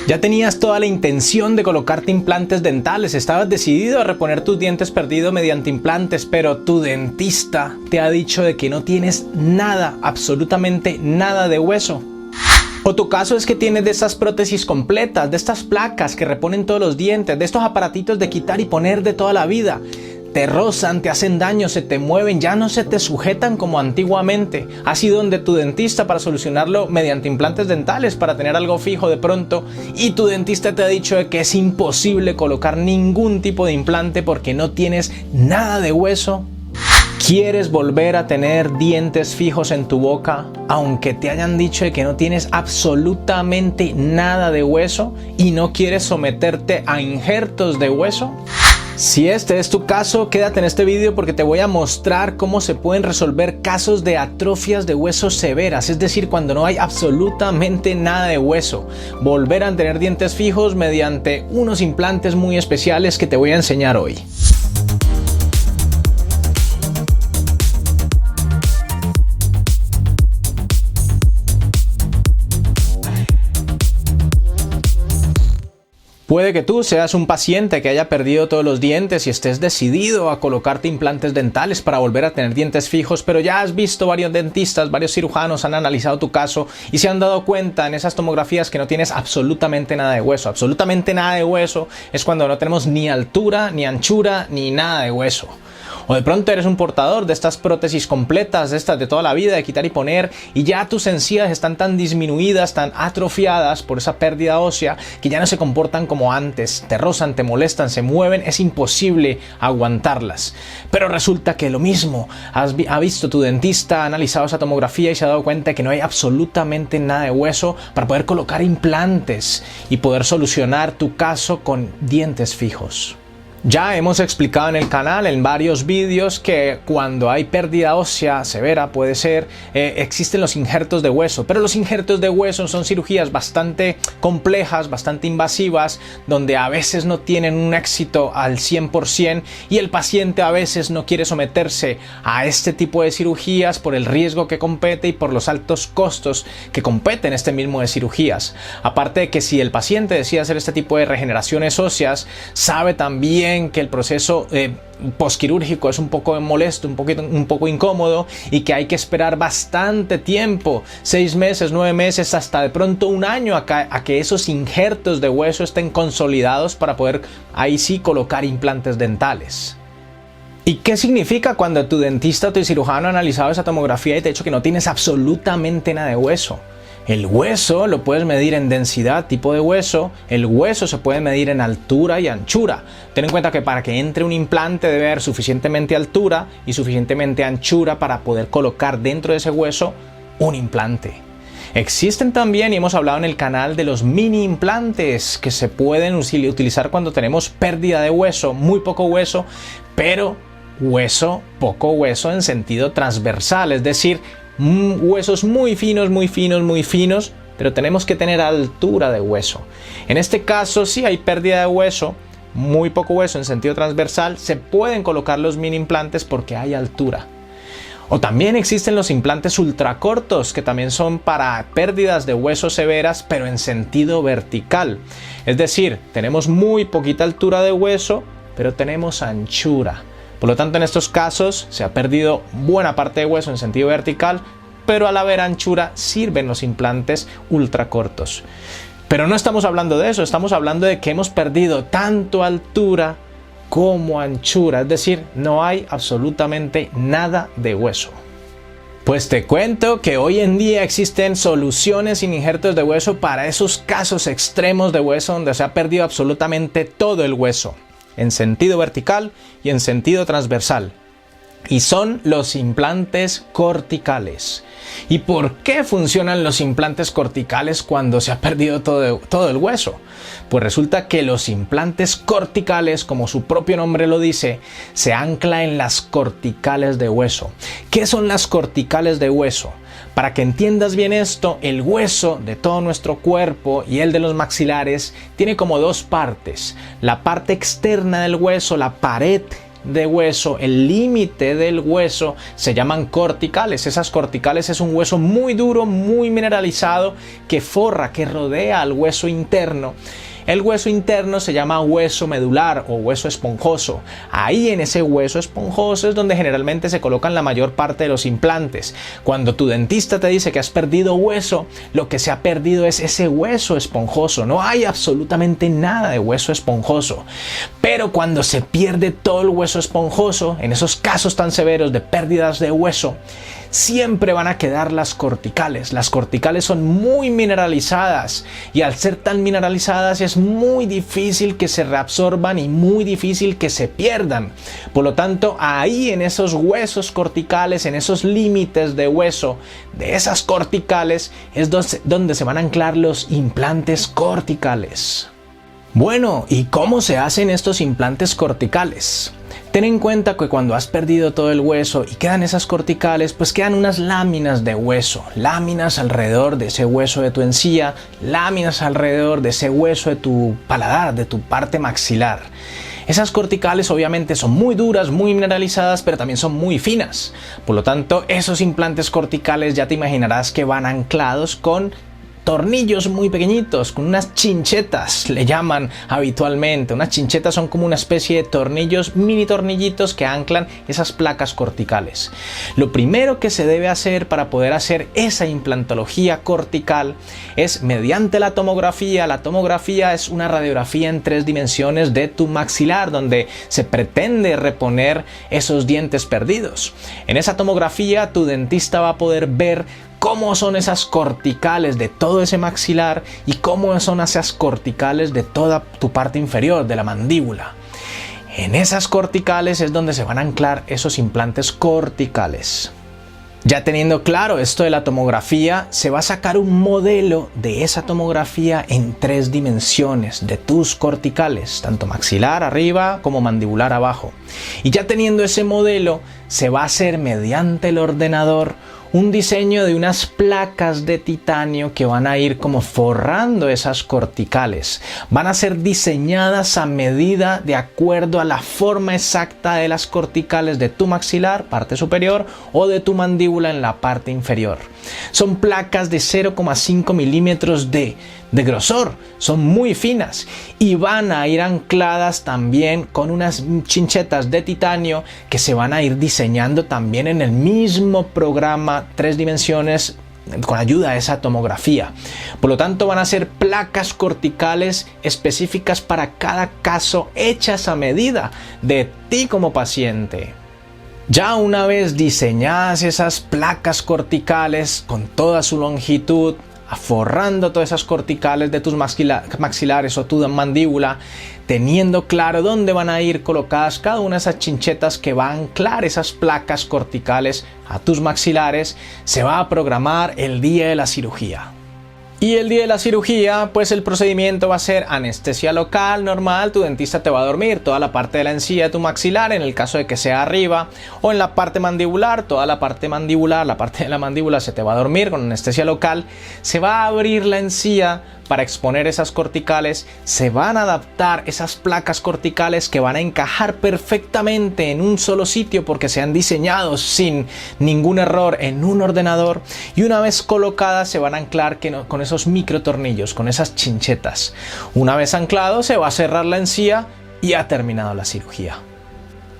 Ya tenías toda la intención de colocarte implantes dentales, estabas decidido a reponer tus dientes perdidos mediante implantes, pero tu dentista te ha dicho de que no tienes nada, absolutamente nada de hueso. O tu caso es que tienes de estas prótesis completas, de estas placas que reponen todos los dientes, de estos aparatitos de quitar y poner de toda la vida. Te rozan, te hacen daño, se te mueven, ya no se te sujetan como antiguamente. Has ido donde tu dentista para solucionarlo mediante implantes dentales, para tener algo fijo de pronto, y tu dentista te ha dicho que es imposible colocar ningún tipo de implante porque no tienes nada de hueso. ¿Quieres volver a tener dientes fijos en tu boca, aunque te hayan dicho que no tienes absolutamente nada de hueso y no quieres someterte a injertos de hueso? Si este es tu caso, quédate en este vídeo porque te voy a mostrar cómo se pueden resolver casos de atrofias de hueso severas, es decir, cuando no hay absolutamente nada de hueso. Volver a tener dientes fijos mediante unos implantes muy especiales que te voy a enseñar hoy. Puede que tú seas un paciente que haya perdido todos los dientes y estés decidido a colocarte implantes dentales para volver a tener dientes fijos, pero ya has visto varios dentistas, varios cirujanos han analizado tu caso y se han dado cuenta en esas tomografías que no tienes absolutamente nada de hueso. Absolutamente nada de hueso es cuando no tenemos ni altura, ni anchura, ni nada de hueso. O de pronto eres un portador de estas prótesis completas, de estas de toda la vida, de quitar y poner, y ya tus encías están tan disminuidas, tan atrofiadas por esa pérdida ósea, que ya no se comportan como antes, te rozan, te molestan, se mueven, es imposible aguantarlas. Pero resulta que lo mismo, ha visto tu dentista, ha analizado esa tomografía y se ha dado cuenta de que no hay absolutamente nada de hueso para poder colocar implantes y poder solucionar tu caso con dientes fijos. Ya hemos explicado en el canal en varios vídeos que cuando hay pérdida ósea severa puede ser, existen los injertos de hueso, pero los injertos de hueso son cirugías bastante complejas, bastante invasivas, donde a veces no tienen un éxito al 100% y el paciente a veces no quiere someterse a este tipo de cirugías por el riesgo que compete y por los altos costos que competen este mismo de cirugías. Aparte de que si el paciente decide hacer este tipo de regeneraciones óseas, sabe también que el proceso posquirúrgico es un poco molesto, un poco incómodo y que hay que esperar bastante tiempo, 6 meses, 9 meses, hasta de pronto un año a que esos injertos de hueso estén consolidados para poder ahí sí colocar implantes dentales. ¿Y qué significa cuando tu dentista o tu cirujano ha analizado esa tomografía y te ha dicho que no tienes absolutamente nada de hueso? El hueso lo puedes medir en densidad, tipo de hueso. El hueso se puede medir en altura y anchura. Ten en cuenta que para que entre un implante debe haber suficientemente altura y suficientemente anchura para poder colocar dentro de ese hueso un implante. Existen también, y hemos hablado en el canal, de los mini implantes que se pueden utilizar cuando tenemos pérdida de hueso, muy poco hueso, pero poco hueso en sentido transversal, es decir, huesos muy finos, pero tenemos que tener altura de hueso. En este caso, si hay pérdida de hueso, muy poco hueso en sentido transversal, se pueden colocar los mini implantes porque hay altura. O también existen los implantes ultracortos, que también son para pérdidas de hueso severas, pero en sentido vertical. Es decir, tenemos muy poquita altura de hueso, pero tenemos anchura. Por lo tanto, en estos casos se ha perdido buena parte de hueso en sentido vertical, pero al haber anchura sirven los implantes ultracortos. Pero no estamos hablando de eso, estamos hablando de que hemos perdido tanto altura como anchura, es decir, no hay absolutamente nada de hueso. Pues te cuento que hoy en día existen soluciones sin injertos de hueso para esos casos extremos de hueso donde se ha perdido absolutamente todo el hueso, en sentido vertical y en sentido transversal. Y son los implantes corticales. ¿Y por qué funcionan los implantes corticales cuando se ha perdido todo el hueso? Pues resulta que los implantes corticales, como su propio nombre lo dice, se ancla en las corticales de hueso. ¿Qué son las corticales de hueso? Para que entiendas bien esto, el hueso de todo nuestro cuerpo y el de los maxilares tiene como dos partes. La parte externa del hueso, la pared de hueso, el límite del hueso, se llaman corticales. Esas corticales es un hueso muy duro, muy mineralizado, que forra, que rodea al hueso interno. El hueso interno se llama hueso medular o hueso esponjoso. Ahí en ese hueso esponjoso es donde generalmente se colocan la mayor parte de los implantes. Cuando tu dentista te dice que has perdido hueso, lo que se ha perdido es ese hueso esponjoso. No hay absolutamente nada de hueso esponjoso. Pero cuando se pierde todo el hueso esponjoso, en esos casos tan severos de pérdidas de hueso, siempre van a quedar las corticales. Las corticales son muy mineralizadas y al ser tan mineralizadas es muy difícil que se reabsorban y muy difícil que se pierdan. Por lo tanto, ahí en esos huesos corticales, en esos límites de hueso de esas corticales, es donde se van a anclar los implantes corticales. Bueno, ¿y cómo se hacen estos implantes corticales? Ten en cuenta que cuando has perdido todo el hueso y quedan esas corticales, pues quedan unas láminas de hueso, láminas alrededor de ese hueso de tu encía, láminas alrededor de ese hueso de tu paladar, de tu parte maxilar. Esas corticales obviamente son muy duras, muy mineralizadas, pero también son muy finas. Por lo tanto, esos implantes corticales ya te imaginarás que van anclados con tornillos muy pequeñitos, con unas chinchetas, le llaman habitualmente. Unas chinchetas son como una especie de tornillos, mini tornillitos que anclan esas placas corticales. Lo primero que se debe hacer para poder hacer esa implantología cortical es mediante la tomografía. La tomografía es una radiografía en 3 dimensiones de tu maxilar, donde se pretende reponer esos dientes perdidos. En esa tomografía tu dentista va a poder ver cómo son esas corticales de todo ese maxilar y cómo son esas corticales de toda tu parte inferior, de la mandíbula. En esas corticales es donde se van a anclar esos implantes corticales. Ya teniendo claro esto de la tomografía, se va a sacar un modelo de esa tomografía en 3 dimensiones de tus corticales, tanto maxilar arriba como mandibular abajo. Y ya teniendo ese modelo, se va a hacer mediante el ordenador un diseño de unas placas de titanio que van a ir como forrando esas corticales. Van a ser diseñadas a medida de acuerdo a la forma exacta de las corticales de tu maxilar, parte superior, o de tu mandíbula en la parte inferior. Son placas de 0,5 milímetros de grosor, son muy finas y van a ir ancladas también con unas chinchetas de titanio que se van a ir diseñando también en el mismo programa 3 dimensiones con ayuda de esa tomografía. Por lo tanto, van a ser placas corticales específicas para cada caso, hechas a medida de ti como paciente. Ya una vez diseñadas esas placas corticales con toda su longitud, forrando todas esas corticales de tus maxilares o tu mandíbula, teniendo claro dónde van a ir colocadas cada una de esas chinchetas que van a anclar esas placas corticales a tus maxilares, se va a programar el día de la cirugía. Y el día de la cirugía, pues el procedimiento va a ser anestesia local, normal. Tu dentista te va a dormir toda la parte de la encía de tu maxilar, en el caso de que sea arriba, o en la parte mandibular, toda la parte mandibular, la parte de la mandíbula se te va a dormir con anestesia local. Se va a abrir la encía para exponer esas corticales, se van a adaptar esas placas corticales que van a encajar perfectamente en un solo sitio porque se han diseñado sin ningún error en un ordenador, y una vez colocadas se van a anclar con esos micro tornillos, con esas chinchetas. Una vez anclado se va a cerrar la encía y ha terminado la cirugía.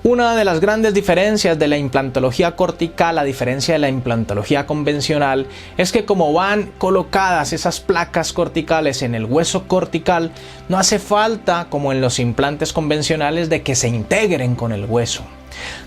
Una de las grandes diferencias de la implantología cortical, a diferencia de la implantología convencional, es que como van colocadas esas placas corticales en el hueso cortical, no hace falta, como en los implantes convencionales, de que se integren con el hueso.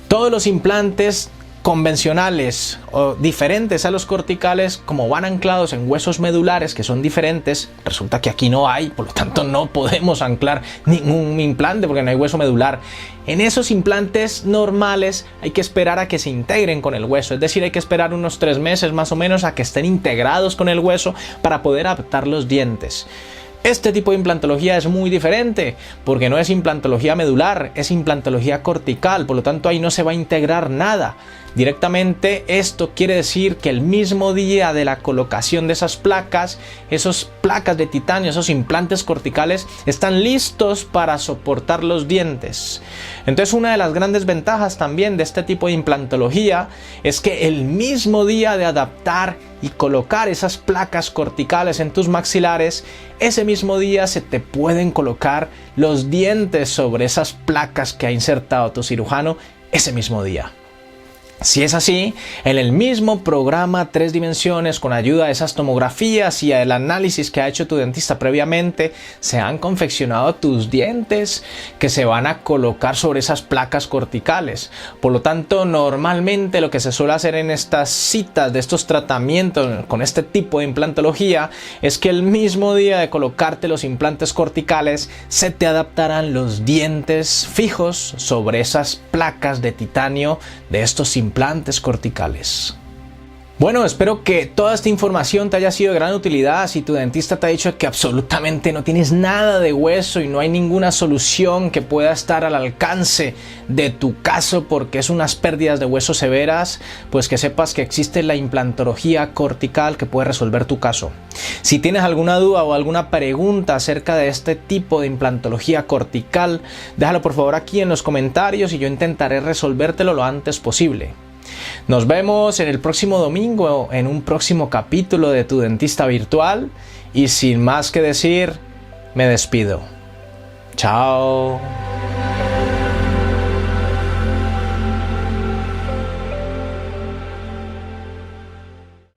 Todos los implantes convencionales o diferentes a los corticales, como van anclados en huesos medulares que son diferentes, resulta que aquí no hay, por lo tanto no podemos anclar ningún implante porque no hay hueso medular. En esos implantes normales hay que esperar a que se integren con el hueso, es decir, hay que esperar unos 3 meses más o menos a que estén integrados con el hueso para poder adaptar los dientes. Este tipo de implantología es muy diferente porque no es implantología medular, es implantología cortical, por lo tanto ahí no se va a integrar nada. Directamente esto quiere decir que el mismo día de la colocación de esas placas de titanio, esos implantes corticales están listos para soportar los dientes. Entonces una de las grandes ventajas también de este tipo de implantología es que el mismo día de adaptar y colocar esas placas corticales en tus maxilares, ese mismo día se te pueden colocar los dientes sobre esas placas que ha insertado tu cirujano ese mismo día. Si es así, en el mismo programa 3 dimensiones, con ayuda de esas tomografías y el análisis que ha hecho tu dentista previamente, se han confeccionado tus dientes que se van a colocar sobre esas placas corticales. Por lo tanto, normalmente lo que se suele hacer en estas citas de estos tratamientos con este tipo de implantología es que el mismo día de colocarte los implantes corticales se te adaptarán los dientes fijos sobre esas placas de titanio de estos implantes corticales. Bueno, espero que toda esta información te haya sido de gran utilidad. Si tu dentista te ha dicho que absolutamente no tienes nada de hueso y no hay ninguna solución que pueda estar al alcance de tu caso porque es unas pérdidas de hueso severas, pues que sepas que existe la implantología cortical que puede resolver tu caso. Si tienes alguna duda o alguna pregunta acerca de este tipo de implantología cortical, déjalo por favor aquí en los comentarios y yo intentaré resolvértelo lo antes posible. Nos vemos en el próximo domingo en un próximo capítulo de Tu Dentista Virtual y sin más que decir, me despido. Chao.